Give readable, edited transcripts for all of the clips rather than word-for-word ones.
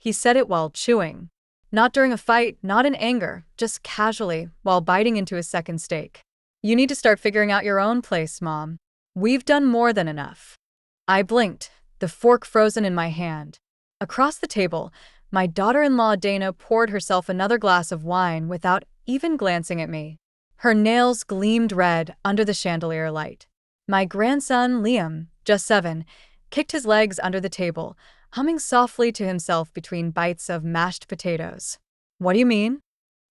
He said it while chewing. Not during a fight, not in anger, just casually, while biting into his second steak. You need to start figuring out your own place, Mom. We've done more than enough. I blinked, the fork frozen in my hand. Across the table, my daughter-in-law Dana poured herself another glass of wine without even glancing at me. Her nails gleamed red under the chandelier light. My grandson, Liam, just 7, kicked his legs under the table, humming softly to himself between bites of mashed potatoes. What do you mean?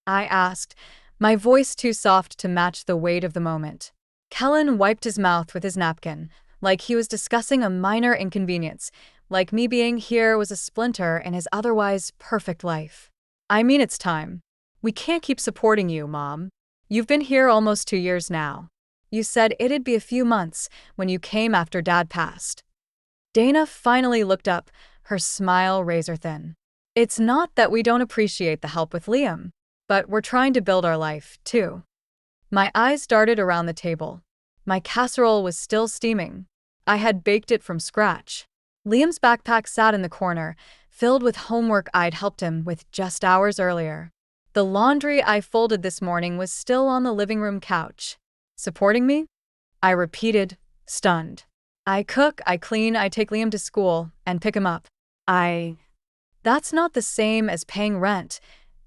I asked, my voice too soft to match the weight of the moment. Kellen wiped his mouth with his napkin, like he was discussing a minor inconvenience, like me being here was a splinter in his otherwise perfect life. I mean, it's time. We can't keep supporting you, Mom. You've been here almost 2 years now. You said it'd be a few months when you came after Dad passed. Dana finally looked up, her smile razor-thin. It's not that we don't appreciate the help with Liam, but we're trying to build our life, too. My eyes darted around the table. My casserole was still steaming. I had baked it from scratch. Liam's backpack sat in the corner, filled with homework I'd helped him with just hours earlier. The laundry I folded this morning was still on the living room couch. Supporting me? I repeated, stunned. I cook, I clean, I take Liam to school, and pick him up. That's not the same as paying rent,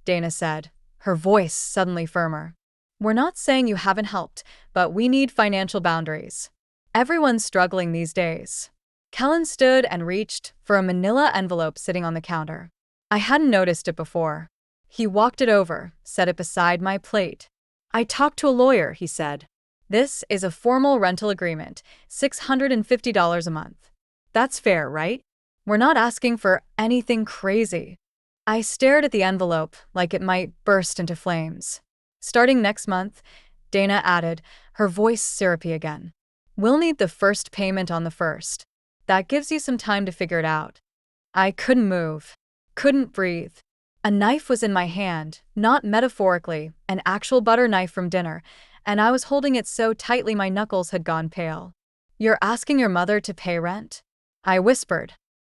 Dana said, her voice suddenly firmer. We're not saying you haven't helped, but we need financial boundaries. Everyone's struggling these days. Kellen stood and reached for a manila envelope sitting on the counter. I hadn't noticed it before. He walked it over, set it beside my plate. I talked to a lawyer, he said. This is a formal rental agreement, $650 a month. That's fair, right? We're not asking for anything crazy. I stared at the envelope like it might burst into flames. Starting next month, Dana added, her voice syrupy again. We'll need the first payment on the 1st. That gives you some time to figure it out. I couldn't move, couldn't breathe. A knife was in my hand, not metaphorically, an actual butter knife from dinner, and I was holding it so tightly my knuckles had gone pale. You're asking your mother to pay rent? I whispered.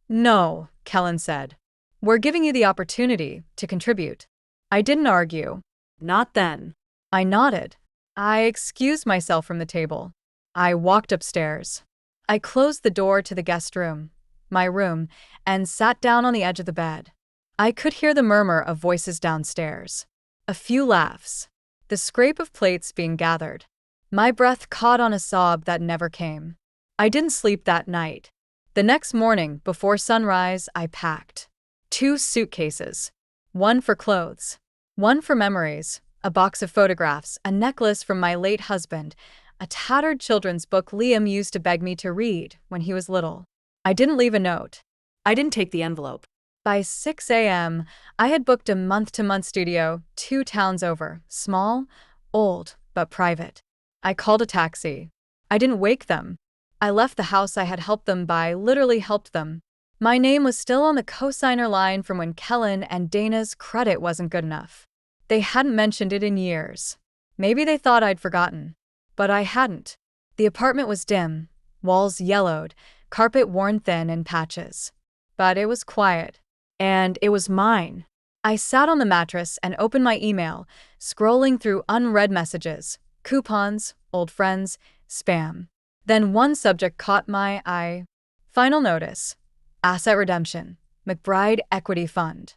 No, Kellen said. We're giving you the opportunity to contribute. I didn't argue. Not then. I nodded. I excused myself from the table. I walked upstairs. I closed the door to the guest room, my room, and sat down on the edge of the bed. I could hear the murmur of voices downstairs. A few laughs. The scrape of plates being gathered. My breath caught on a sob that never came. I didn't sleep that night. The next morning, before sunrise, I packed 2 suitcases. One for clothes. One for memories, a box of photographs, a necklace from my late husband, a tattered children's book Liam used to beg me to read when he was little. I didn't leave a note. I didn't take the envelope. By 6 a.m., I had booked a month-to-month studio 2 towns over, small, old, but private. I called a taxi. I didn't wake them. I left the house I had helped them buy, literally helped them. My name was still on the cosigner line from when Kellen and Dana's credit wasn't good enough. They hadn't mentioned it in years. Maybe they thought I'd forgotten. But I hadn't. The apartment was dim, walls yellowed, carpet worn thin in patches. But it was quiet. And it was mine. I sat on the mattress and opened my email, scrolling through unread messages, coupons, old friends, spam. Then one subject caught my eye. Final notice. Asset redemption. McBride Equity Fund.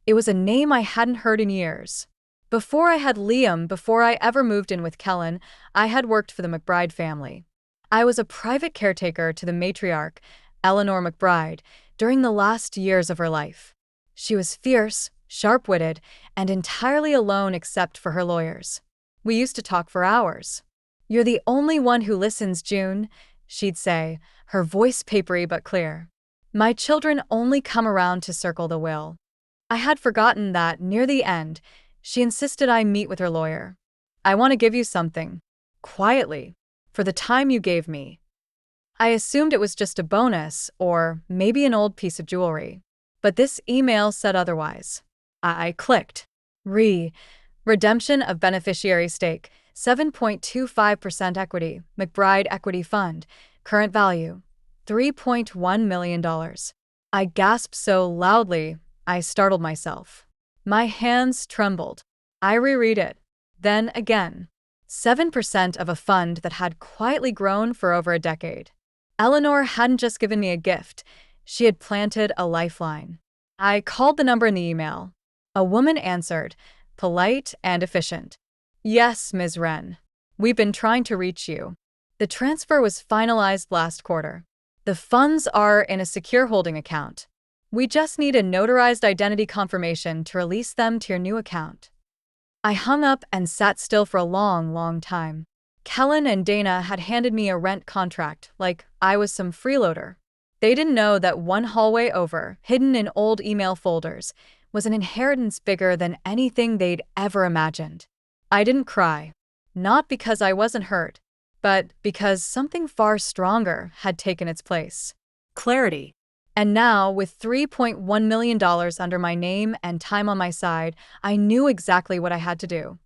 It was a name I hadn't heard in years. Before I had Liam, before I ever moved in with Kellen, I had worked for the McBride family. I was a private caretaker to the matriarch, Eleanor McBride, during the last years of her life. She was fierce, sharp-witted, and entirely alone except for her lawyers. We used to talk for hours. You're the only one who listens, June, she'd say, her voice papery but clear. My children only come around to circle the will. I had forgotten that, near the end, she insisted I meet with her lawyer. I want to give you something. Quietly. For the time you gave me. I assumed it was just a bonus, or maybe an old piece of jewelry. But this email said otherwise. I clicked. Redemption of beneficiary stake, 7.25% equity, McBride Equity Fund, current value, $3.1 million. I gasped so loudly, I startled myself. My hands trembled. I reread it. Then again. 7% of a fund that had quietly grown for over a decade. Eleanor hadn't just given me a gift, she had planted a lifeline. I called the number in the email. A woman answered, polite and efficient. Yes, Ms. Wren. We've been trying to reach you. The transfer was finalized last quarter. The funds are in a secure holding account. We just need a notarized identity confirmation to release them to your new account. I hung up and sat still for a long time. Kellen and Dana had handed me a rent contract like I was some freeloader. They didn't know that one hallway over, hidden in old email folders, was an inheritance bigger than anything they'd ever imagined. I didn't cry. Not because I wasn't hurt, but because something far stronger had taken its place. Clarity. And now, with $3.1 million under my name and time on my side, I knew exactly what I had to do.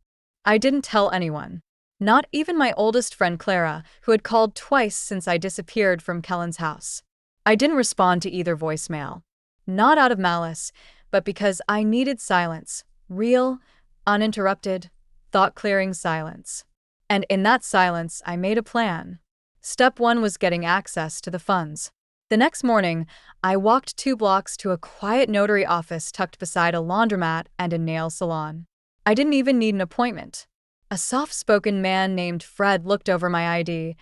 I didn't tell anyone. Not even my oldest friend Clara, who had called twice since I disappeared from Kellen's house. I didn't respond to either voicemail. Not out of malice, but because I needed silence. Real, uninterrupted, thought-clearing silence. And in that silence, I made a plan. Step 1 was getting access to the funds. The next morning, I walked 2 blocks to a quiet notary office tucked beside a laundromat and a nail salon. I didn't even need an appointment. A soft-spoken man named Fred looked over my ID,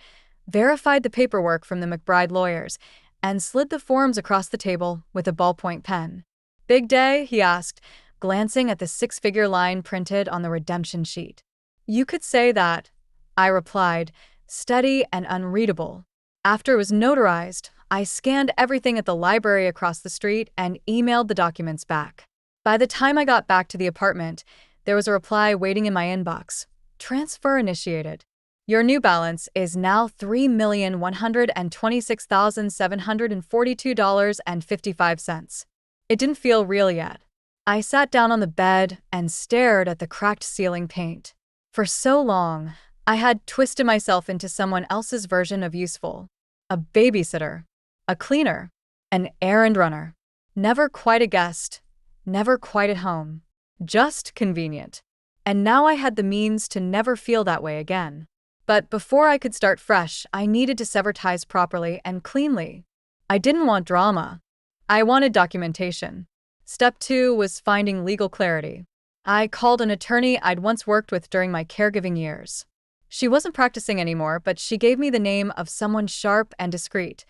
verified the paperwork from the McBride lawyers, and slid the forms across the table with a ballpoint pen. Big day? He asked, glancing at the 6-figure line printed on the redemption sheet. You could say that, I replied, steady and unreadable. After it was notarized, I scanned everything at the library across the street and emailed the documents back. By the time I got back to the apartment, there was a reply waiting in my inbox. Transfer initiated. Your new balance is now $3,126,742.55. It didn't feel real yet. I sat down on the bed and stared at the cracked ceiling paint. For so long, I had twisted myself into someone else's version of useful. A babysitter. A cleaner, an errand runner, never quite a guest, never quite at home, just convenient. And now I had the means to never feel that way again. But before I could start fresh, I needed to sever ties properly and cleanly. I didn't want drama. I wanted documentation. Step 2 was finding legal clarity. I called an attorney I'd once worked with during my caregiving years. She wasn't practicing anymore, but she gave me the name of someone sharp and discreet.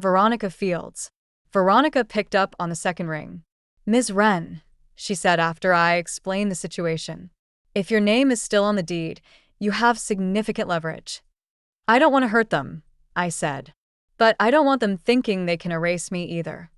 Veronica Fields. Veronica picked up on the second ring. Ms. Wren, she said after I explained the situation. If your name is still on the deed, you have significant leverage. I don't want to hurt them, I said. But I don't want them thinking they can erase me either.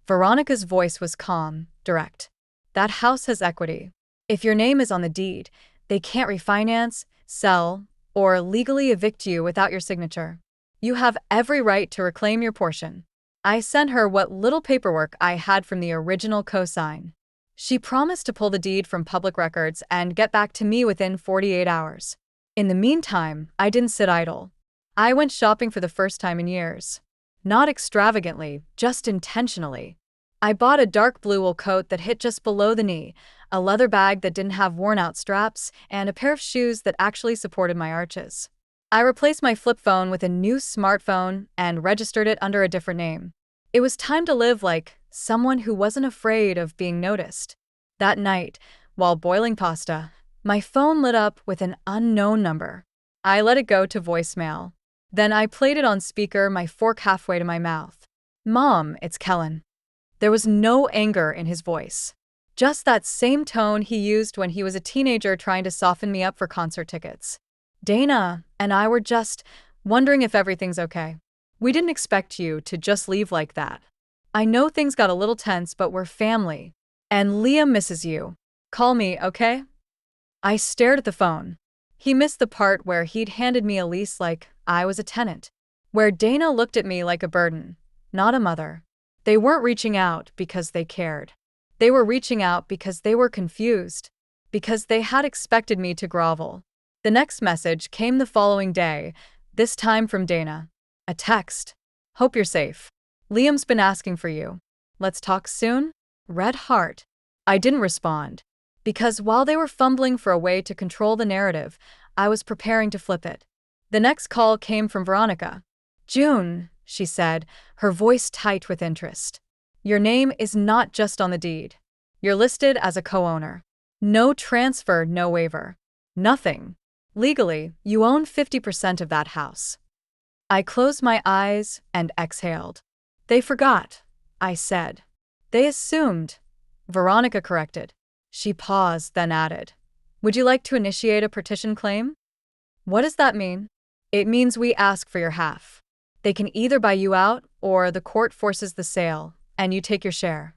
Veronica's voice was calm, direct. That house has equity. If your name is on the deed, they can't refinance, sell, or legally evict you without your signature. You have every right to reclaim your portion. I sent her what little paperwork I had from the original cosign. She promised to pull the deed from public records and get back to me within 48 hours. In the meantime, I didn't sit idle. I went shopping for the first time in years. Not extravagantly, just intentionally. I bought a dark blue wool coat that hit just below the knee, a leather bag that didn't have worn-out straps, and a pair of shoes that actually supported my arches. I replaced my flip phone with a new smartphone and registered it under a different name. It was time to live like someone who wasn't afraid of being noticed. That night, while boiling pasta, my phone lit up with an unknown number. I let it go to voicemail. Then I played it on speaker, my fork halfway to my mouth. Mom, it's Kellen. There was no anger in his voice. Just that same tone he used when he was a teenager trying to soften me up for concert tickets. Dana and I were just wondering if everything's okay. We didn't expect you to just leave like that. I know things got a little tense, but we're family. And Liam misses you. Call me, okay? I stared at the phone. He missed the part where he'd handed me a lease like I was a tenant. Where Dana looked at me like a burden, not a mother. They weren't reaching out because they cared. They were reaching out because they were confused. Because they had expected me to grovel. The next message came the following day, this time from Dana. A text. Hope you're safe. Liam's been asking for you. Let's talk soon? Red heart. I didn't respond. Because while they were fumbling for a way to control the narrative, I was preparing to flip it. The next call came from Veronica. June, she said, her voice tight with interest. Your name is not just on the deed. You're listed as a co-owner. No transfer, no waiver. Nothing. Legally, you own 50% of that house. I closed my eyes and exhaled. They forgot, I said. They assumed. Veronica corrected. She paused, then added, would you like to initiate a partition claim? What does that mean? It means we ask for your half. They can either buy you out or the court forces the sale and you take your share.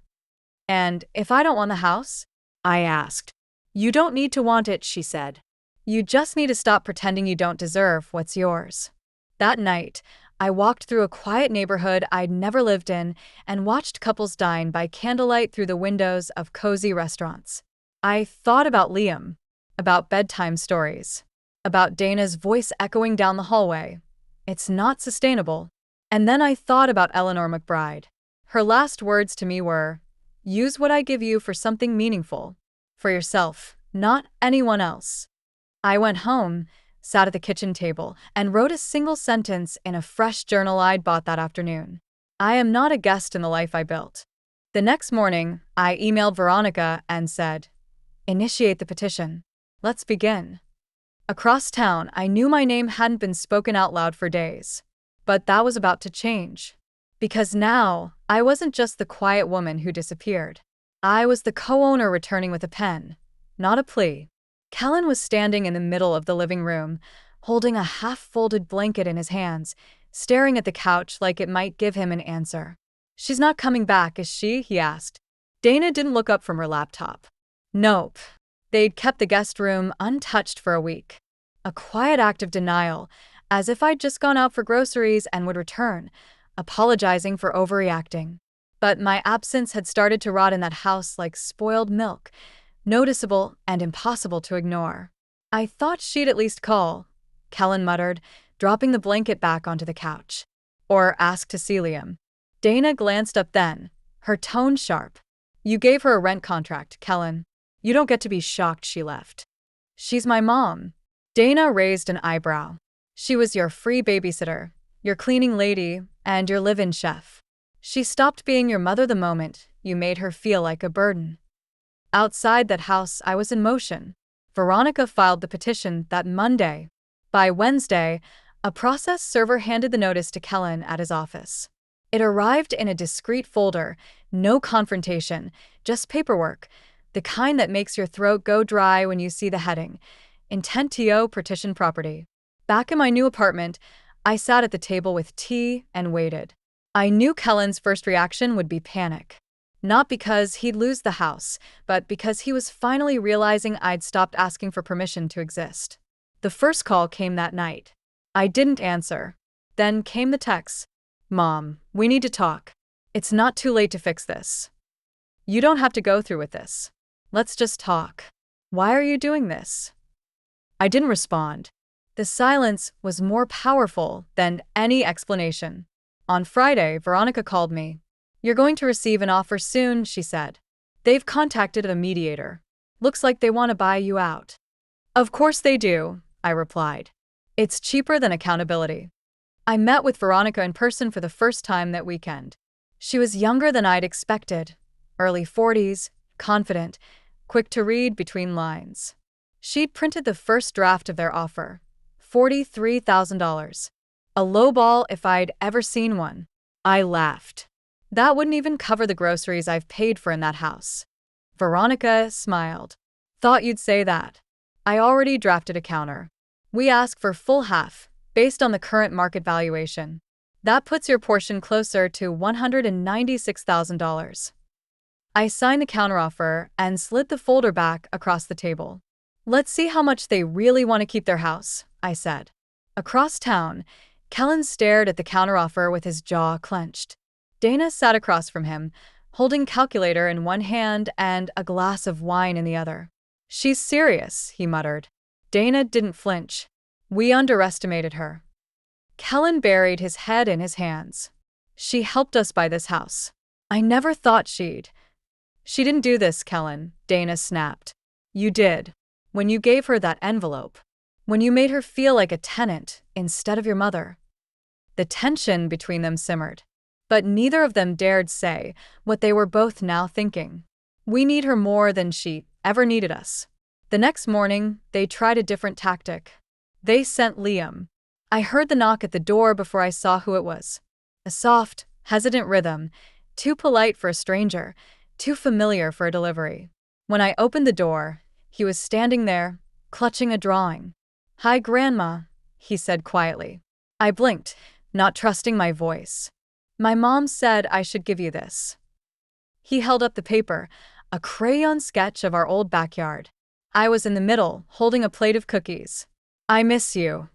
And if I don't want the house? I asked. You don't need to want it, she said. You just need to stop pretending you don't deserve what's yours. That night, I walked through a quiet neighborhood I'd never lived in and watched couples dine by candlelight through the windows of cozy restaurants. I thought about Liam, about bedtime stories, about Dana's voice echoing down the hallway. It's not sustainable. And then I thought about Eleanor McBride. Her last words to me were, use what I give you for something meaningful. For yourself, not anyone else. I went home, sat at the kitchen table, and wrote a single sentence in a fresh journal I'd bought that afternoon. I am not a guest in the life I built. The next morning, I emailed Veronica and said, initiate the petition. Let's begin. Across town, I knew my name hadn't been spoken out loud for days. But that was about to change. Because now, I wasn't just the quiet woman who disappeared. I was the co-owner returning with a pen, not a plea. Kellen was standing in the middle of the living room, holding a half-folded blanket in his hands, staring at the couch like it might give him an answer. She's not coming back, is she? He asked. Dana didn't look up from her laptop. Nope. They'd kept the guest room untouched for a week. A quiet act of denial, as if I'd just gone out for groceries and would return, apologizing for overreacting. But my absence had started to rot in that house like spoiled milk, noticeable and impossible to ignore. I thought she'd at least call, Kellen muttered, dropping the blanket back onto the couch. Or ask to see Liam. Dana glanced up then, her tone sharp. You gave her a rent contract, Kellen. You don't get to be shocked she left. She's my mom. Dana raised an eyebrow. She was your free babysitter, your cleaning lady, and your live-in chef. She stopped being your mother the moment you made her feel like a burden. Outside that house, I was in motion. Veronica filed the petition that Monday. By Wednesday, a process server handed the notice to Kellen at his office. It arrived in a discreet folder, no confrontation, just paperwork, the kind that makes your throat go dry when you see the heading, Intent to Partition Property. Back in my new apartment, I sat at the table with tea and waited. I knew Kellen's first reaction would be panic. Not because he'd lose the house, but because he was finally realizing I'd stopped asking for permission to exist. The first call came that night. I didn't answer. Then came the text. Mom, we need to talk. It's not too late to fix this. You don't have to go through with this. Let's just talk. Why are you doing this? I didn't respond. The silence was more powerful than any explanation. On Friday, Veronica called me. You're going to receive an offer soon, she said. They've contacted a mediator. Looks like they want to buy you out. Of course they do, I replied. It's cheaper than accountability. I met with Veronica in person for the first time that weekend. She was younger than I'd expected, early 40s, confident, quick to read between lines. She'd printed the first draft of their offer, $43,000. A lowball if I'd ever seen one. I laughed. That wouldn't even cover the groceries I've paid for in that house. Veronica smiled. Thought you'd say that. I already drafted a counter. We ask for full half, based on the current market valuation. That puts your portion closer to $196,000. I signed the counteroffer and slid the folder back across the table. Let's see how much they really want to keep their house, I said. Across town, Kellen stared at the counteroffer with his jaw clenched. Dana sat across from him, holding calculator in one hand and a glass of wine in the other. She's serious, he muttered. Dana didn't flinch. We underestimated her. Kellen buried his head in his hands. She helped us buy this house. I never thought she'd. She didn't do this, Kellen, Dana snapped. You did. When you gave her that envelope. When you made her feel like a tenant instead of your mother. The tension between them simmered. But neither of them dared say what they were both now thinking. We need her more than she ever needed us. The next morning, they tried a different tactic. They sent Liam. I heard the knock at the door before I saw who it was. A soft, hesitant rhythm, too polite for a stranger, too familiar for a delivery. When I opened the door, he was standing there, clutching a drawing. Hi, Grandma, he said quietly. I blinked, not trusting my voice. My mom said I should give you this. He held up the paper, a crayon sketch of our old backyard. I was in the middle, holding a plate of cookies. I miss you.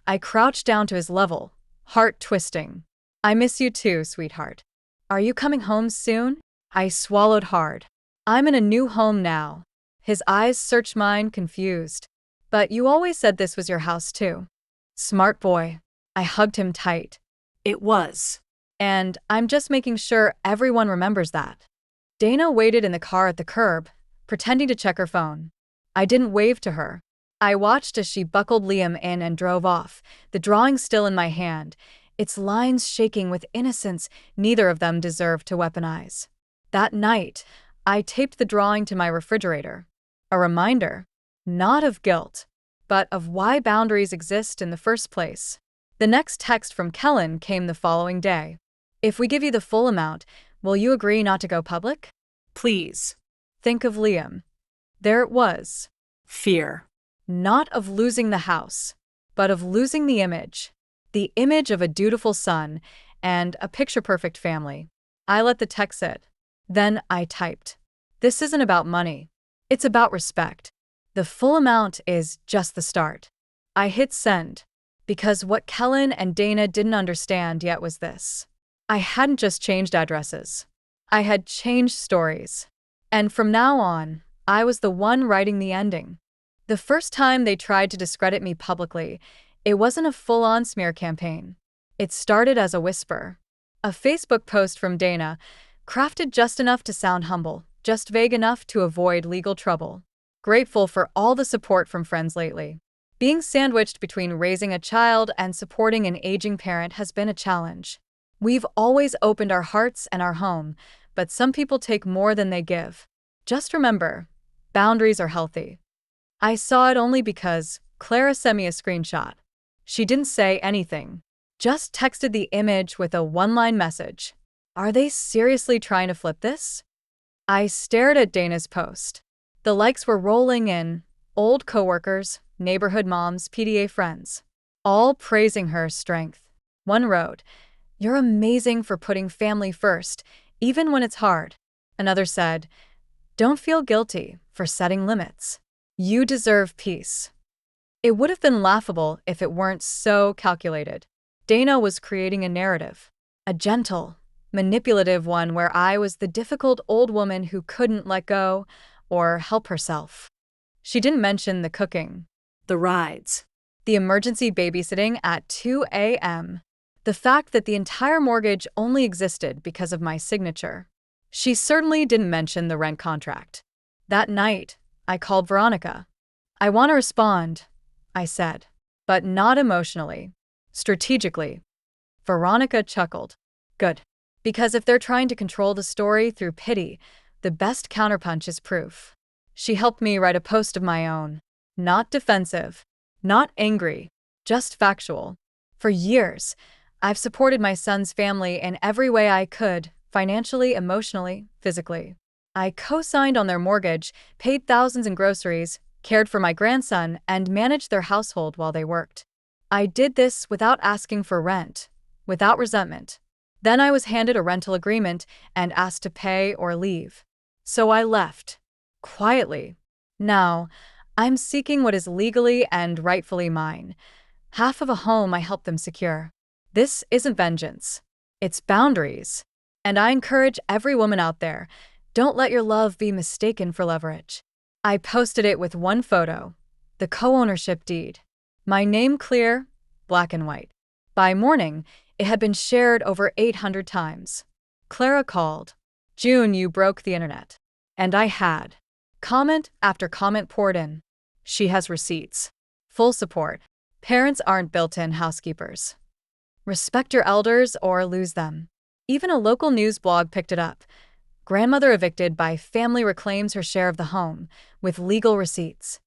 I crouched down to his level, heart twisting. I miss you too, sweetheart. Are you coming home soon? I swallowed hard. I'm in a new home now. His eyes searched mine, confused. But you always said this was your house too. Smart boy. I hugged him tight. It was. And I'm just making sure everyone remembers that. Dana waited in the car at the curb, pretending to check her phone. I didn't wave to her. I watched as she buckled Liam in and drove off, the drawing still in my hand, its lines shaking with innocence neither of them deserved to weaponize. That night, I taped the drawing to my refrigerator. A reminder, not of guilt, but of why boundaries exist in the first place. The next text from Kellen came the following day. If we give you the full amount, will you agree not to go public? Please. Think of Liam. There it was. Fear. Not of losing the house, but of losing the image. The image of a dutiful son and a picture-perfect family. I let the text sit. Then I typed. This isn't about money. It's about respect. The full amount is just the start. I hit send, because what Kellen and Dana didn't understand yet was this. I hadn't just changed addresses. I had changed stories. And from now on, I was the one writing the ending. The first time they tried to discredit me publicly, it wasn't a full-on smear campaign. It started as a whisper. A Facebook post from Dana, crafted just enough to sound humble, just vague enough to avoid legal trouble. Grateful for all the support from friends lately. Being sandwiched between raising a child and supporting an aging parent has been a challenge. We've always opened our hearts and our home, but some people take more than they give. Just remember, boundaries are healthy. I saw it only because Clara sent me a screenshot. She didn't say anything, just texted the image with a one-line message. Are they seriously trying to flip this? I stared at Dana's post. The likes were rolling in, old coworkers, neighborhood moms, PTA friends, all praising her strength. One wrote, "You're amazing for putting family first, even when it's hard." Another said, "Don't feel guilty for setting limits. You deserve peace." It would have been laughable if it weren't so calculated. Dana was creating a narrative, a gentle, manipulative one where I was the difficult old woman who couldn't let go or help herself. She didn't mention the cooking, the rides, the emergency babysitting at 2 a.m., the fact that the entire mortgage only existed because of my signature. She certainly didn't mention the rent contract. That night, I called Veronica. "I want to respond," I said, "but not emotionally, strategically." Veronica chuckled. Good. Because if they're trying to control the story through pity, the best counterpunch is proof. She helped me write a post of my own. Not defensive, not angry, just factual. For years, I've supported my son's family in every way I could, financially, emotionally, physically. I co-signed on their mortgage, paid thousands in groceries, cared for my grandson, and managed their household while they worked. I did this without asking for rent, without resentment. Then I was handed a rental agreement and asked to pay or leave. So I left. Quietly. Now, I'm seeking what is legally and rightfully mine. Half of a home I helped them secure. This isn't vengeance. It's boundaries. And I encourage every woman out there, don't let your love be mistaken for leverage. I posted it with one photo, the co-ownership deed. My name clear, black and white. By morning, it had been shared over 800 times. Clara called. "June, you broke the internet." And I had. Comment after comment poured in. She has receipts. Full support. Parents aren't built-in housekeepers. Respect your elders or lose them. Even a local news blog picked it up. Grandmother evicted by family reclaims her share of the home, with legal receipts.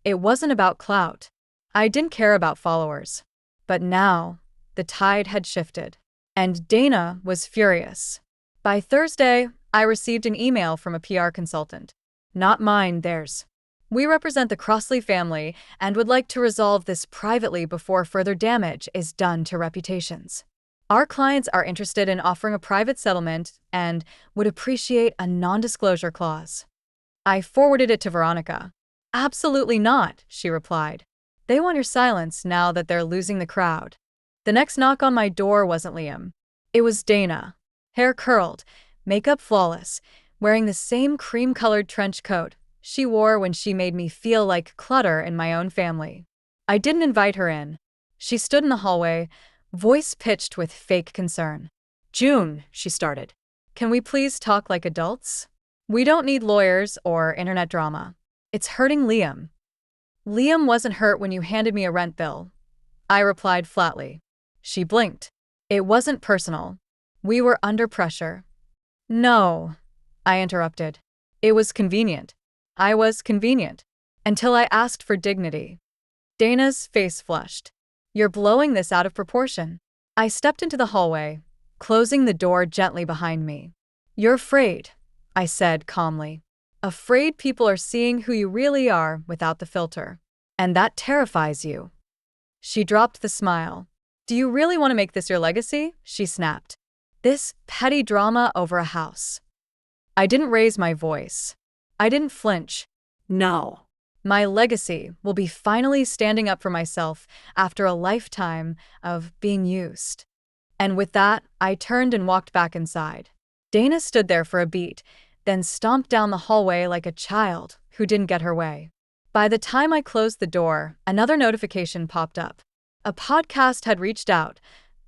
It wasn't about clout. I didn't care about followers. But now, the tide had shifted. And Dana was furious. By Thursday, I received an email from a PR consultant. Not mine, theirs. We represent the Crossley family and would like to resolve this privately before further damage is done to reputations. Our clients are interested in offering a private settlement and would appreciate a non-disclosure clause. I forwarded it to Veronica. Absolutely not, she replied. They want your silence now that they're losing the crowd. The next knock on my door wasn't Liam. It was Dana. Hair curled, makeup flawless, wearing the same cream-colored trench coat she wore when she made me feel like clutter in my own family. I didn't invite her in. She stood in the hallway, voice pitched with fake concern. June, she started. Can we please talk like adults? We don't need lawyers or internet drama. It's hurting Liam. Liam wasn't hurt when you handed me a rent bill. I replied flatly. She blinked. It wasn't personal. We were under pressure. No, I interrupted. It was convenient. I was convenient. Until I asked for dignity. Dana's face flushed. You're blowing this out of proportion. I stepped into the hallway, closing the door gently behind me. You're afraid, I said calmly. Afraid people are seeing who you really are without the filter. And that terrifies you. She dropped the smile. Do you really want to make this your legacy? She snapped. This petty drama over a house. I didn't raise my voice. I didn't flinch. No. My legacy will be finally standing up for myself after a lifetime of being used. And with that, I turned and walked back inside. Dana stood there for a beat, then stomped down the hallway like a child who didn't get her way. By the time I closed the door, another notification popped up. A podcast had reached out,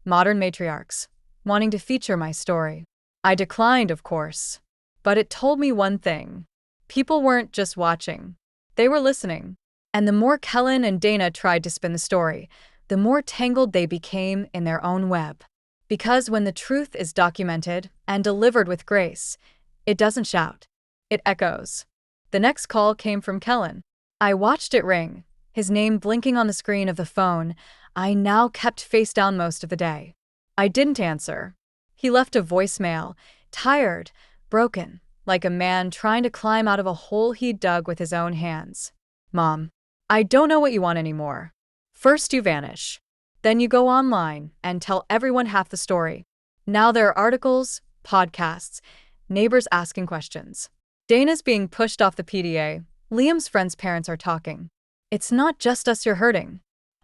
Modern Matriarchs, wanting to feature my story. I declined, of course. But it told me one thing. People weren't just watching. They were listening. And the more Kellen and Dana tried to spin the story, the more tangled they became in their own web. Because when the truth is documented and delivered with grace, it doesn't shout. It echoes. The next call came from Kellen. I watched it ring, his name blinking on the screen of the phone I now kept face down most of the day. I didn't answer. He left a voicemail, tired, broken, like a man trying to climb out of a hole he'd dug with his own hands. Mom, I don't know what you want anymore. First you vanish. Then you go online and tell everyone half the story. Now there are articles, podcasts, neighbors asking questions. Dana's being pushed off the PDA. Liam's friends' parents are talking. It's not just us you're hurting.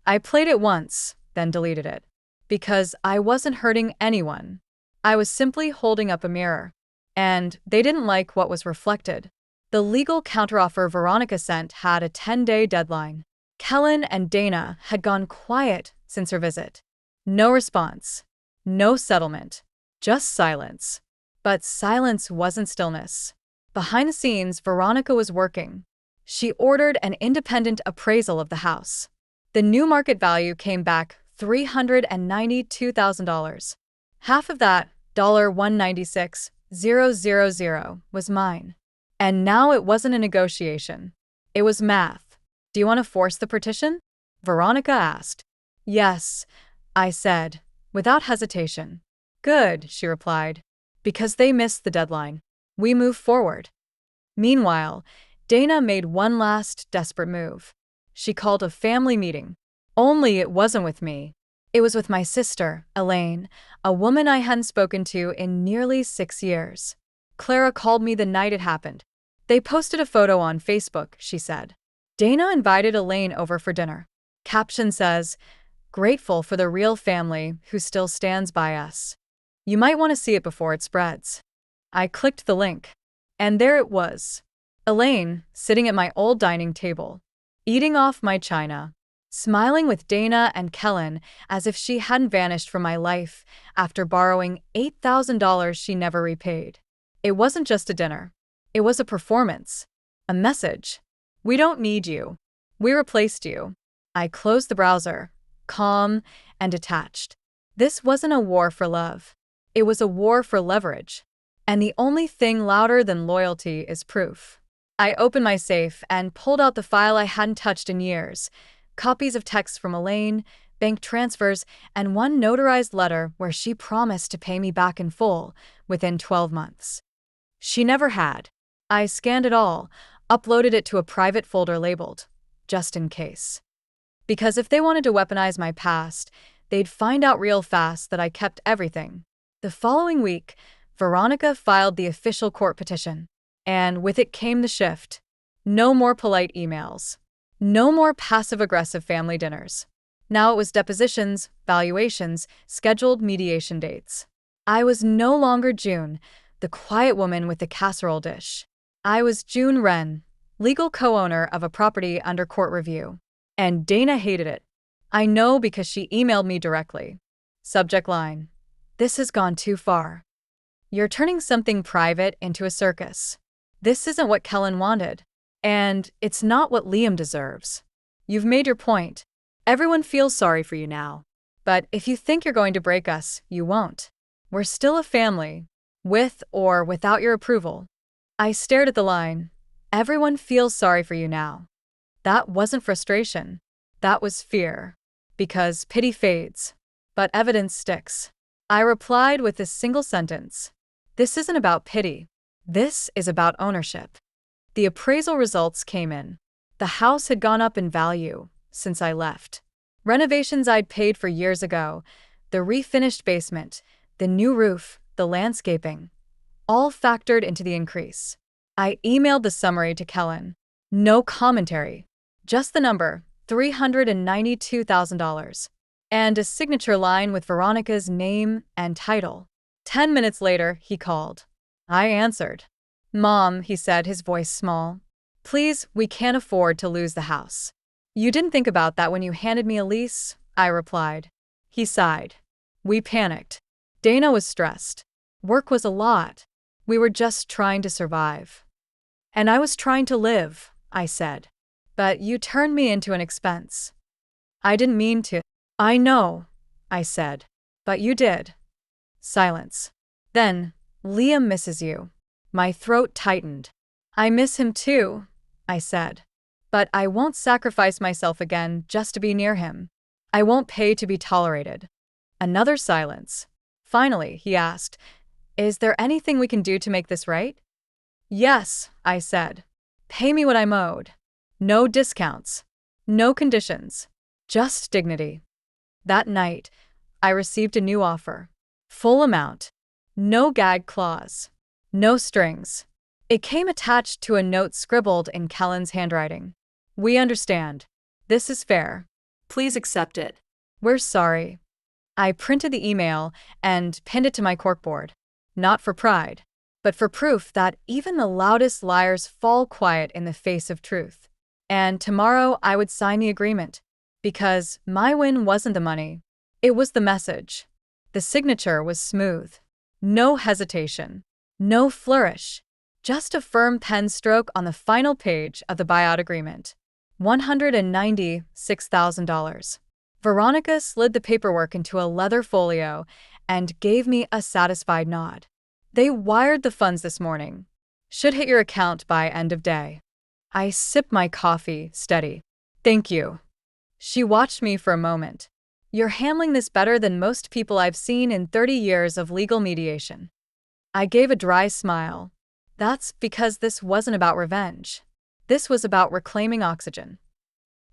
I played it once, then deleted it. Because I wasn't hurting anyone. I was simply holding up a mirror. And they didn't like what was reflected. The legal counteroffer Veronica sent had a 10-day deadline. Kellen and Dana had gone quiet since her visit. No response. No settlement. Just silence. But silence wasn't stillness. Behind the scenes, Veronica was working. She ordered an independent appraisal of the house. The new market value came back $392,000. Half of that, $196,000, was mine. And now it wasn't a negotiation. It was math. Do you want to force the partition? Veronica asked. Yes, I said, without hesitation. Good, she replied. Because they missed the deadline. We move forward. Meanwhile, Dana made one last desperate move. She called a family meeting. Only it wasn't with me. It was with my sister, Elaine, a woman I hadn't spoken to in nearly 6 years. Clara called me the night it happened. They posted a photo on Facebook, she said. Dana invited Elaine over for dinner. Caption says, "Grateful for the real family who still stands by us. You might want to see it before it spreads." I clicked the link. And there it was. Elaine, sitting at my old dining table, eating off my china, smiling with Dana and Kellen as if she hadn't vanished from my life after borrowing $8,000 she never repaid. It wasn't just a dinner. It was a performance. A message. We don't need you. We replaced you. I closed the browser, calm and detached. This wasn't a war for love. It was a war for leverage. And the only thing louder than loyalty is proof. I opened my safe and pulled out the file I hadn't touched in years. Copies of texts from Elaine, bank transfers, and one notarized letter where she promised to pay me back in full within 12 months. She never had. I scanned it all, uploaded it to a private folder labeled, just in case. Because if they wanted to weaponize my past, they'd find out real fast that I kept everything. The following week, Veronica filed the official court petition. And with it came the shift. No more polite emails. No more passive-aggressive family dinners. Now it was depositions, valuations, scheduled mediation dates. I was no longer June, the quiet woman with the casserole dish. I was June Wren, legal co-owner of a property under court review. And Dana hated it. I know because she emailed me directly. Subject line: "This has gone too far. You're turning something private into a circus. This isn't what Kellen wanted. And it's not what Liam deserves. You've made your point. Everyone feels sorry for you now. But if you think you're going to break us, you won't. We're still a family, with or without your approval." I stared at the line. Everyone feels sorry for you now. That wasn't frustration. That was fear. Because pity fades, but evidence sticks. I replied with this single sentence: "This isn't about pity. This is about ownership." The appraisal results came in. The house had gone up in value since I left. Renovations I'd paid for years ago, the refinished basement, the new roof, the landscaping, all factored into the increase. I emailed the summary to Kellen. No commentary. Just the number, $392,000. And a signature line with Veronica's name and title. 10 minutes later, he called. I answered. "Mom," he said, his voice small. "Please, we can't afford to lose the house." "You didn't think about that when you handed me a lease," I replied. He sighed. We panicked. Dana was stressed. Work was a lot. We were just trying to survive. "And I was trying to live," I said. "But you turned me into an expense." "I didn't mean to." "I know," I said. "But you did." Silence. Then, "Liam misses you." My throat tightened. "I miss him too," I said. "But I won't sacrifice myself again just to be near him. I won't pay to be tolerated." Another silence. Finally, he asked, "Is there anything we can do to make this right?" "Yes," I said. "Pay me what I'm owed. No discounts. No conditions. Just dignity." That night, I received a new offer. Full amount. No gag clause. No strings. It came attached to a note scribbled in Kellen's handwriting. "We understand. This is fair. Please accept it. We're sorry." I printed the email and pinned it to my corkboard. Not for pride, but for proof that even the loudest liars fall quiet in the face of truth. And tomorrow I would sign the agreement. Because my win wasn't the money. It was the message. The signature was smooth. No hesitation. No flourish. Just a firm pen stroke on the final page of the buyout agreement. $196,000. Veronica slid the paperwork into a leather folio and gave me a satisfied nod. "They wired the funds this morning. Should hit your account by end of day." I sipped my coffee, steady. "Thank you." She watched me for a moment. "You're handling this better than most people I've seen in 30 years of legal mediation." I gave a dry smile. That's because this wasn't about revenge. This was about reclaiming oxygen.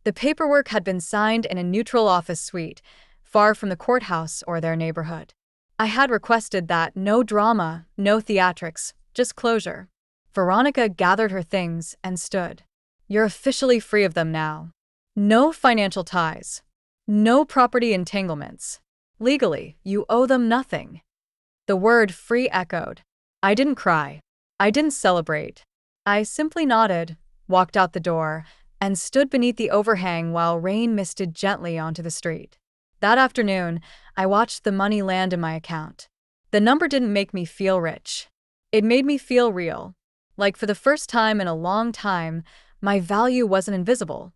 The paperwork had been signed in a neutral office suite, far from the courthouse or their neighborhood. I had requested that no drama, no theatrics, just closure. Veronica gathered her things and stood. "You're officially free of them now. No financial ties. No property entanglements. Legally, you owe them nothing." The word free echoed. I didn't cry. I didn't celebrate. I simply nodded, walked out the door, and stood beneath the overhang while rain misted gently onto the street. That afternoon, I watched the money land in my account. The number didn't make me feel rich. It made me feel real. Like for the first time in a long time, my value wasn't invisible.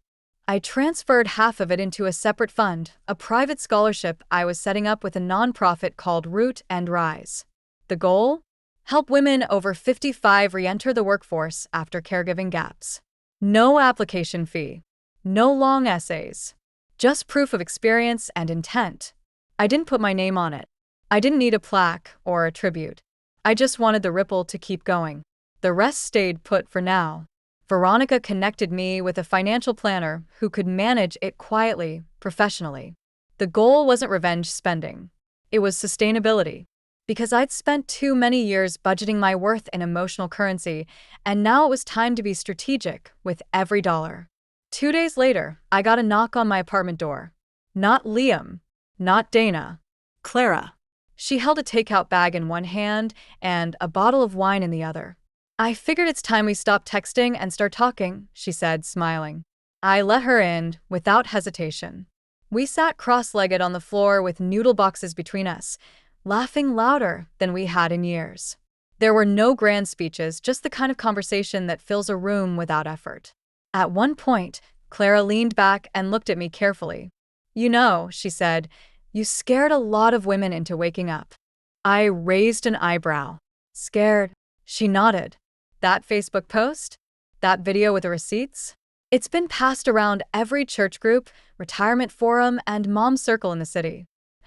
I transferred half of it into a separate fund, a private scholarship I was setting up with a nonprofit called Root and Rise. The goal? Help women over 55 re-enter the workforce after caregiving gaps. No application fee. No long essays. Just proof of experience and intent. I didn't put my name on it. I didn't need a plaque or a tribute. I just wanted the ripple to keep going. The rest stayed put for now. Veronica connected me with a financial planner who could manage it quietly, professionally. The goal wasn't revenge spending. It was sustainability. Because I'd spent too many years budgeting my worth in emotional currency, and now it was time to be strategic with every dollar. 2 days later, I got a knock on my apartment door. Not Liam. Not Dana. Clara. She held a takeout bag in one hand and a bottle of wine in the other. I figured it's time we stop texting and start talking, she said, smiling. I let her in without hesitation. We sat cross-legged on the floor with noodle boxes between us, laughing louder than we had in years. There were no grand speeches, just the kind of conversation that fills a room without effort. At one point, Clara leaned back and looked at me carefully. You know, she said, you scared a lot of women into waking up. I raised an eyebrow. Scared? She nodded. That Facebook post? That video with the receipts? It's been passed around every church group, retirement forum, and mom circle in the city.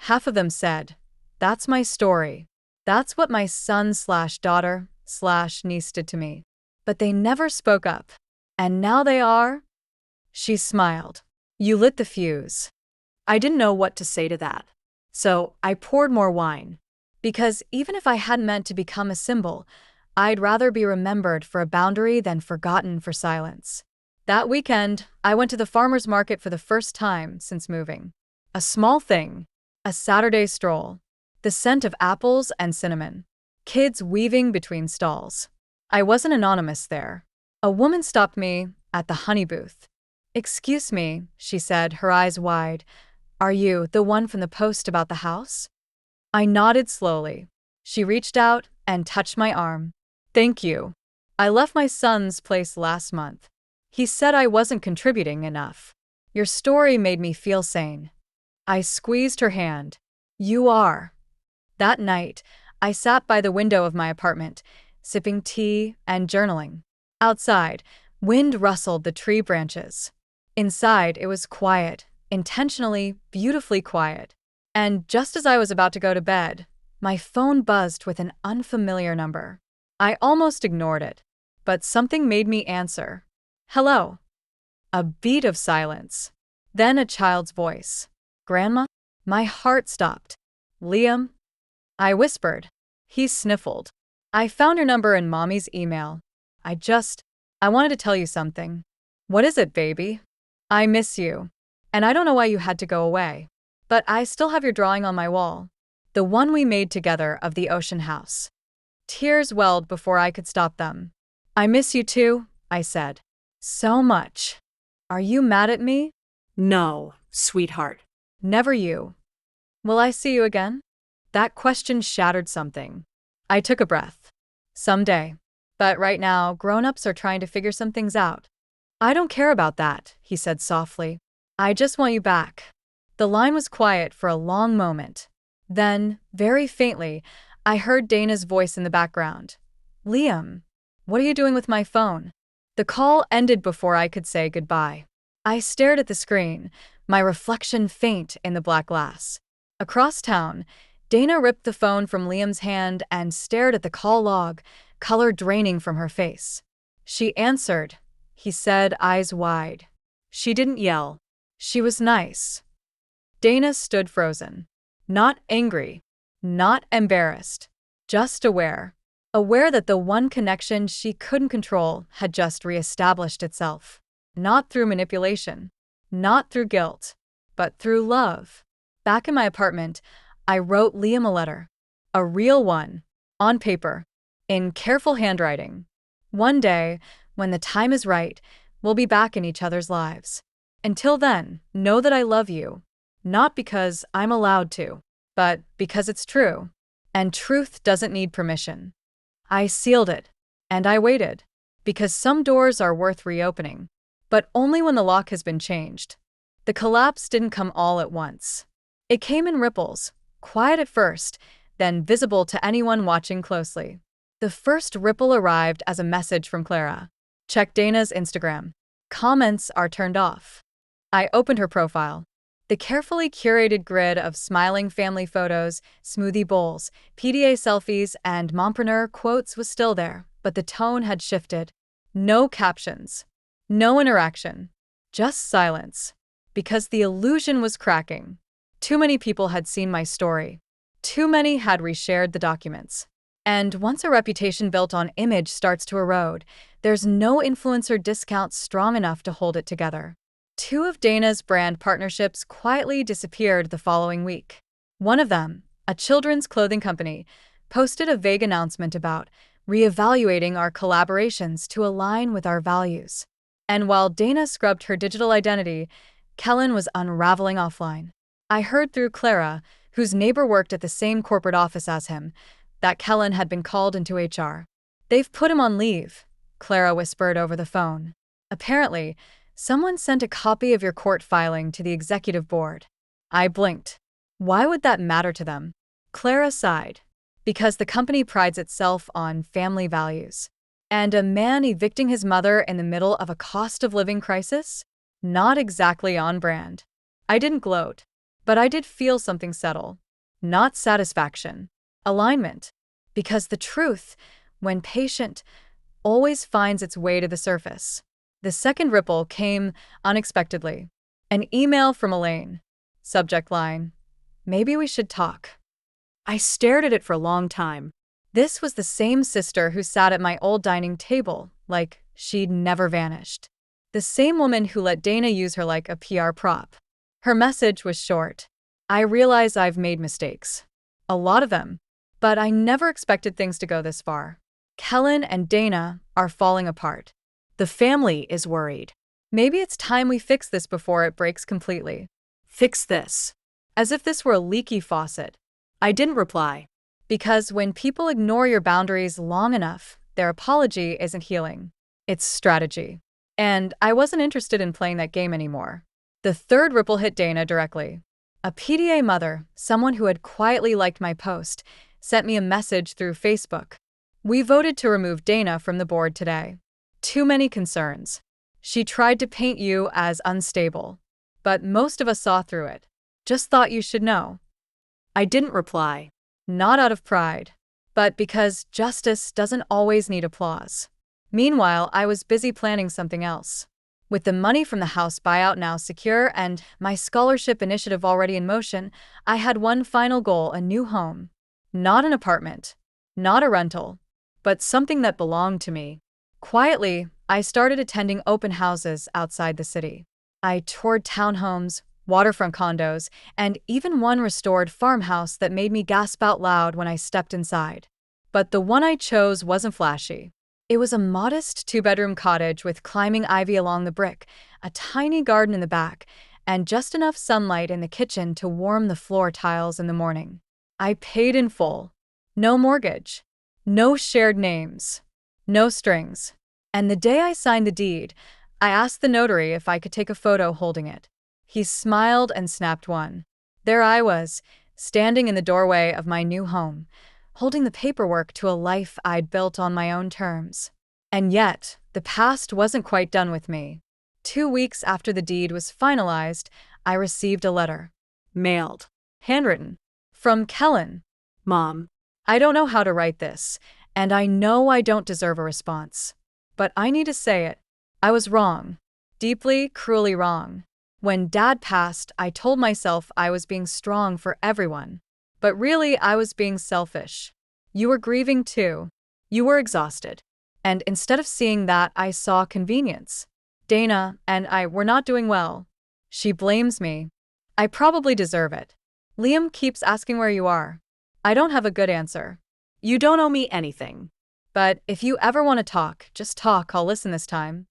Half of them said, that's my story. That's what my son/daughter/niece did to me. But they never spoke up. And now they are? She smiled. You lit the fuse. I didn't know what to say to that. So I poured more wine. Because even if I hadn't meant to become a symbol, I'd rather be remembered for a boundary than forgotten for silence. That weekend, I went to the farmer's market for the first time since moving. A small thing. A Saturday stroll. The scent of apples and cinnamon. Kids weaving between stalls. I wasn't anonymous there. A woman stopped me at the honey booth. Excuse me, she said, her eyes wide. Are you the one from the post about the house? I nodded slowly. She reached out and touched my arm. Thank you. I left my son's place last month. He said I wasn't contributing enough. Your story made me feel sane. I squeezed her hand. You are. That night, I sat by the window of my apartment, sipping tea and journaling. Outside, wind rustled the tree branches. Inside, it was quiet, intentionally, beautifully quiet. And just as I was about to go to bed, my phone buzzed with an unfamiliar number. I almost ignored it, but something made me answer. Hello. A beat of silence. Then a child's voice. Grandma? My heart stopped. Liam? I whispered. He sniffled. I found your number in Mommy's email. I wanted to tell you something. What is it, baby? I miss you. And I don't know why you had to go away. But I still have your drawing on my wall. The one we made together of the ocean house. Tears welled before I could stop them. I miss you too, I said. So much. Are you mad at me? No, sweetheart. Never you. Will I see you again? That question shattered something. I took a breath. Someday. But right now, grown-ups are trying to figure some things out. I don't care about that, he said softly. I just want you back. The line was quiet for a long moment. Then, very faintly, I heard Dana's voice in the background. Liam, what are you doing with my phone? The call ended before I could say goodbye. I stared at the screen, my reflection faint in the black glass. Across town, Dana ripped the phone from Liam's hand and stared at the call log, color draining from her face. She answered, he said, eyes wide. She didn't yell. She was nice. Dana stood frozen. Not angry. Not embarrassed. Just aware. Aware that the one connection she couldn't control had just reestablished itself. Not through manipulation. Not through guilt. But through love. Back in my apartment, I wrote Liam a letter. A real one. On paper. In careful handwriting. One day, when the time is right, we'll be back in each other's lives. Until then, know that I love you. Not because I'm allowed to, but because it's true. And truth doesn't need permission. I sealed it. And I waited. because some doors are worth reopening, but only when the lock has been changed. The collapse didn't come all at once. It came in ripples, quiet at first, then visible to anyone watching closely. The first ripple arrived as a message from Clara. Check Dana's Instagram. Comments are turned off. I opened her profile. The carefully curated grid of smiling family photos, smoothie bowls, PDA selfies, and mompreneur quotes was still there, but the tone had shifted. No captions. No interaction. Just silence. Because the illusion was cracking. Too many people had seen my story. Too many had reshared the documents. And once a reputation built on image starts to erode, there's no influencer discount strong enough to hold it together. 2 of Dana's brand partnerships quietly disappeared the following week. One of them, a children's clothing company, posted a vague announcement about reevaluating our collaborations to align with our values. And while Dana scrubbed her digital identity, Kellen was unraveling offline. I heard through Clara, whose neighbor worked at the same corporate office as him, that Kellen had been called into HR. They've put him on leave, Clara whispered over the phone. Apparently, someone sent a copy of your court filing to the executive board. I blinked. Why would that matter to them? Clara sighed. Because the company prides itself on family values. And a man evicting his mother in the middle of a cost of living crisis? Not exactly on brand. I didn't gloat, but I did feel something settle. Not satisfaction. Alignment. Because the truth, when patient, always finds its way to the surface. The second ripple came unexpectedly. An email from Elaine. Subject line: maybe we should talk. I stared at it for a long time. This was the same sister who sat at my old dining table, like she'd never vanished. The same woman who let Dana use her like a PR prop. Her message was short. I realize I've made mistakes. A lot of them. But I never expected things to go this far. Kellen and Dana are falling apart. The family is worried. Maybe it's time we fix this before it breaks completely. Fix this. As if this were a leaky faucet. I didn't reply. Because when people ignore your boundaries long enough, their apology isn't healing. It's strategy. And I wasn't interested in playing that game anymore. The third ripple hit Dana directly. A PDA mother, someone who had quietly liked my post, sent me a message through Facebook. We voted to remove Dana from the board today. Too many concerns. She tried to paint you as unstable. But most of us saw through it. Just thought you should know. I didn't reply. Not out of pride, but because justice doesn't always need applause. Meanwhile, I was busy planning something else. With the money from the house buyout now secure and my scholarship initiative already in motion, I had one final goal: a new home. Not an apartment, not a rental, but something that belonged to me. Quietly, I started attending open houses outside the city. I toured townhomes, waterfront condos, and even one restored farmhouse that made me gasp out loud when I stepped inside. But the one I chose wasn't flashy. It was a modest 2-bedroom cottage with climbing ivy along the brick, a tiny garden in the back, and just enough sunlight in the kitchen to warm the floor tiles in the morning. I paid in full. No mortgage. No shared names. No strings. And the day I signed the deed, I asked the notary if I could take a photo holding it. He smiled and snapped one. There I was, standing in the doorway of my new home, holding the paperwork to a life I'd built on my own terms. And yet, the past wasn't quite done with me. 2 weeks after the deed was finalized, I received a letter. Mailed. Handwritten. From Kellen. Mom. I don't know how to write this, and I know I don't deserve a response. But I need to say it. I was wrong. Deeply, cruelly wrong. When Dad passed, I told myself I was being strong for everyone. But really, I was being selfish. You were grieving too. You were exhausted. And instead of seeing that, I saw convenience. Dana and I were not doing well. She blames me. I probably deserve it. Liam keeps asking where you are. I don't have a good answer. You don't owe me anything. But if you ever want to talk, just talk. I'll listen this time.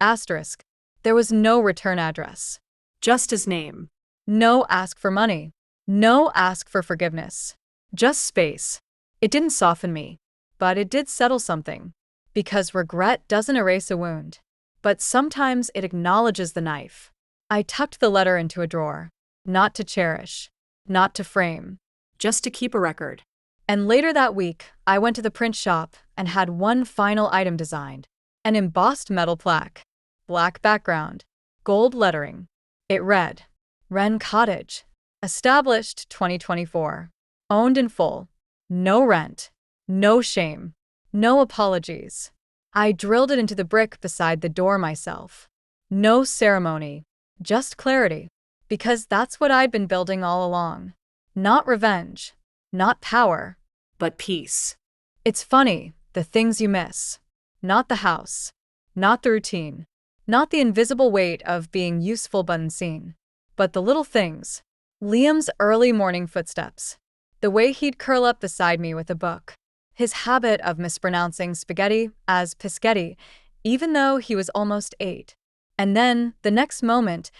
Asterisk. There was no return address. Just his name. No ask for money. No ask for forgiveness. Just space. It didn't soften me, but it did settle something. Because regret doesn't erase a wound, but sometimes it acknowledges the knife. I tucked the letter into a drawer. Not to cherish, not to frame. Just to keep a record. And later that week, I went to the print shop and had one final item designed. An embossed metal plaque. Black background. Gold lettering. It read, Wren Cottage. Established 2024. Owned in full. No rent. No shame. No apologies. I drilled it into the brick beside the door myself. No ceremony. Just clarity. Because that's what I'd been building all along. Not revenge. Not power. But peace. It's funny, the things you miss. Not the house. Not the routine. Not the invisible weight of being useful but unseen. But the little things. Liam's early morning footsteps. The way he'd curl up beside me with a book. His habit of mispronouncing spaghetti as pischetti, even though he was almost 8. And then, the next moment,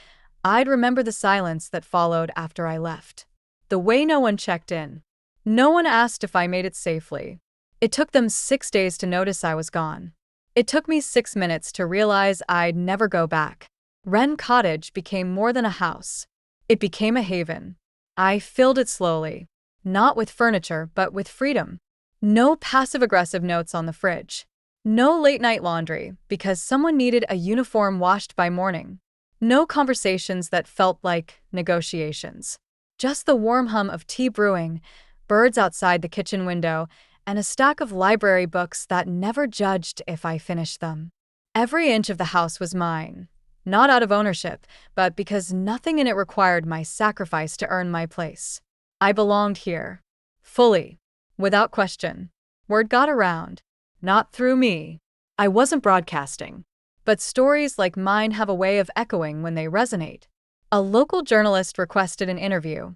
I'd remember the silence that followed after I left. The way no one checked in. No one asked if I made it safely. It took them 6 days to notice I was gone. It took me 6 minutes to realize I'd never go back. Wren Cottage became more than a house. It became a haven. I filled it slowly. Not with furniture, but with freedom. No passive-aggressive notes on the fridge. No late-night laundry because someone needed a uniform washed by morning. No conversations that felt like negotiations. Just the warm hum of tea brewing, birds outside the kitchen window, and a stack of library books that never judged if I finished them. Every inch of the house was mine. Not out of ownership, but because nothing in it required my sacrifice to earn my place. I belonged here. Fully. Without question. Word got around. Not through me. I wasn't broadcasting. But stories like mine have a way of echoing when they resonate. A local journalist requested an interview.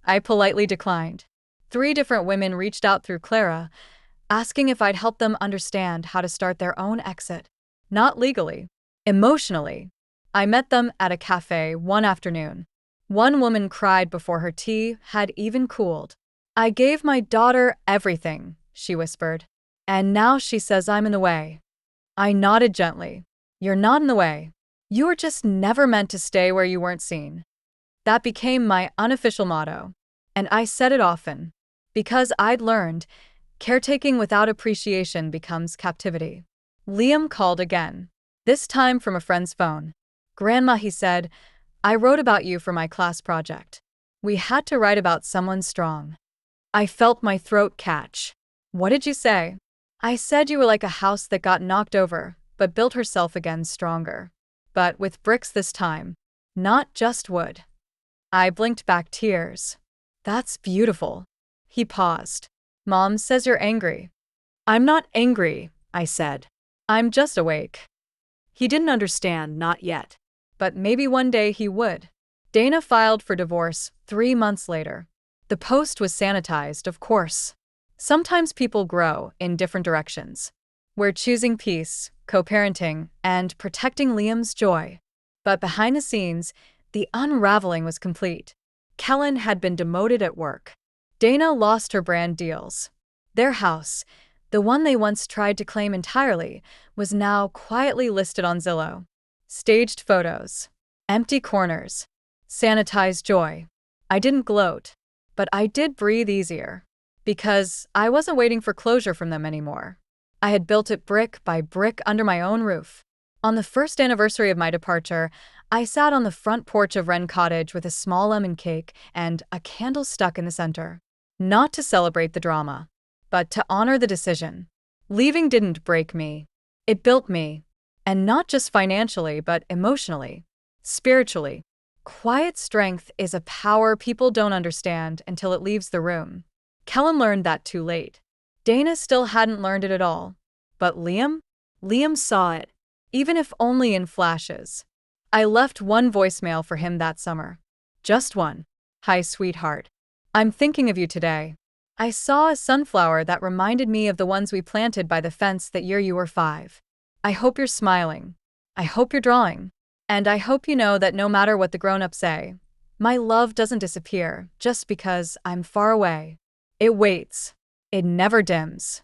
I politely declined. 3 different women reached out through Clara, asking if I'd help them understand how to start their own exit. Not legally. Emotionally. I met them at a cafe one afternoon. One woman cried before her tea had even cooled. I gave my daughter everything, she whispered. And now she says I'm in the way. I nodded gently. You're not in the way. You were just never meant to stay where you weren't seen. That became my unofficial motto. And I said it often. Because I'd learned, caretaking without appreciation becomes captivity. Liam called again. This time from a friend's phone. Grandma, he said, I wrote about you for my class project. We had to write about someone strong. I felt my throat catch. What did you say? I said you were like a house that got knocked over, but built herself again stronger. But with bricks this time. Not just wood. I blinked back tears. That's beautiful. He paused. Mom says you're angry. I'm not angry, I said. I'm just awake. He didn't understand, not yet. But maybe one day he would. Dana filed for divorce 3 months later. The post was sanitized, of course. Sometimes people grow in different directions. We're choosing peace, co-parenting, and protecting Liam's joy. But behind the scenes, the unraveling was complete. Kellen had been demoted at work. Dana lost her brand deals. Their house, the one they once tried to claim entirely, was now quietly listed on Zillow. Staged photos. Empty corners. Sanitized joy. I didn't gloat. But I did breathe easier. Because I wasn't waiting for closure from them anymore. I had built it brick by brick under my own roof. On the first anniversary of my departure, I sat on the front porch of Wren Cottage with a small lemon cake and a candle stuck in the center. Not to celebrate the drama, but to honor the decision. Leaving didn't break me. It built me. And not just financially, but emotionally, spiritually. Quiet strength is a power people don't understand until it leaves the room. Kellen learned that too late. Dana still hadn't learned it at all. But Liam? Liam saw it, even if only in flashes. I left one voicemail for him that summer. Just one. Hi, sweetheart. I'm thinking of you today. I saw a sunflower that reminded me of the ones we planted by the fence that year you were 5. I hope you're smiling. I hope you're drawing. And I hope you know that no matter what the grown-ups say, my love doesn't disappear just because I'm far away. It waits. It never dims.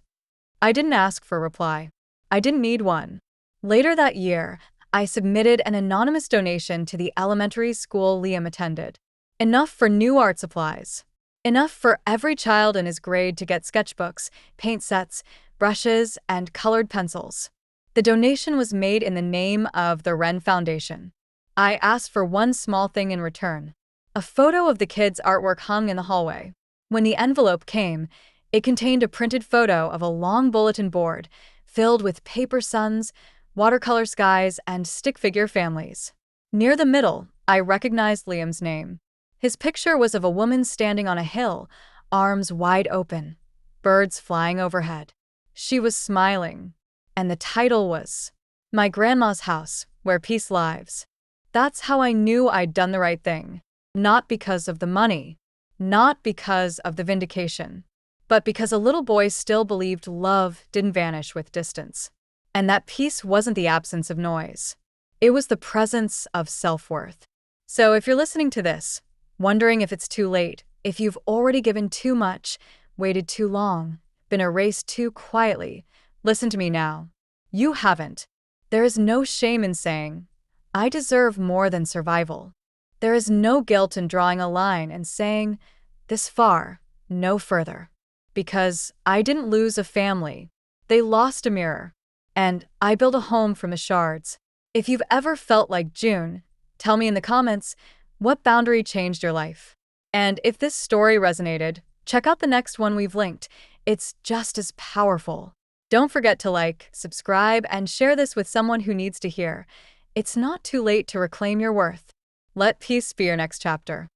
I didn't ask for a reply. I didn't need one. Later that year, I submitted an anonymous donation to the elementary school Liam attended. Enough for new art supplies. Enough for every child in his grade to get sketchbooks, paint sets, brushes, and colored pencils. The donation was made in the name of the Wren Foundation. I asked for one small thing in return. A photo of the kids' artwork hung in the hallway. When the envelope came, it contained a printed photo of a long bulletin board filled with paper suns, watercolor skies, and stick figure families. Near the middle, I recognized Liam's name. His picture was of a woman standing on a hill, arms wide open, birds flying overhead. She was smiling, and the title was My Grandma's House, Where Peace Lives. That's how I knew I'd done the right thing. Not because of the money, not because of the vindication, but because a little boy still believed love didn't vanish with distance. And that peace wasn't the absence of noise. It was the presence of self-worth. So if you're listening to this, wondering if it's too late, if you've already given too much, waited too long, been erased too quietly, listen to me now. You haven't. There is no shame in saying, I deserve more than survival. There is no guilt in drawing a line and saying, this far, no further. Because I didn't lose a family. They lost a mirror. And I built a home from the shards. If you've ever felt like June, tell me in the comments what boundary changed your life. And if this story resonated, check out the next one we've linked. It's just as powerful. Don't forget to like, subscribe, and share this with someone who needs to hear. It's not too late to reclaim your worth. Let peace be your next chapter.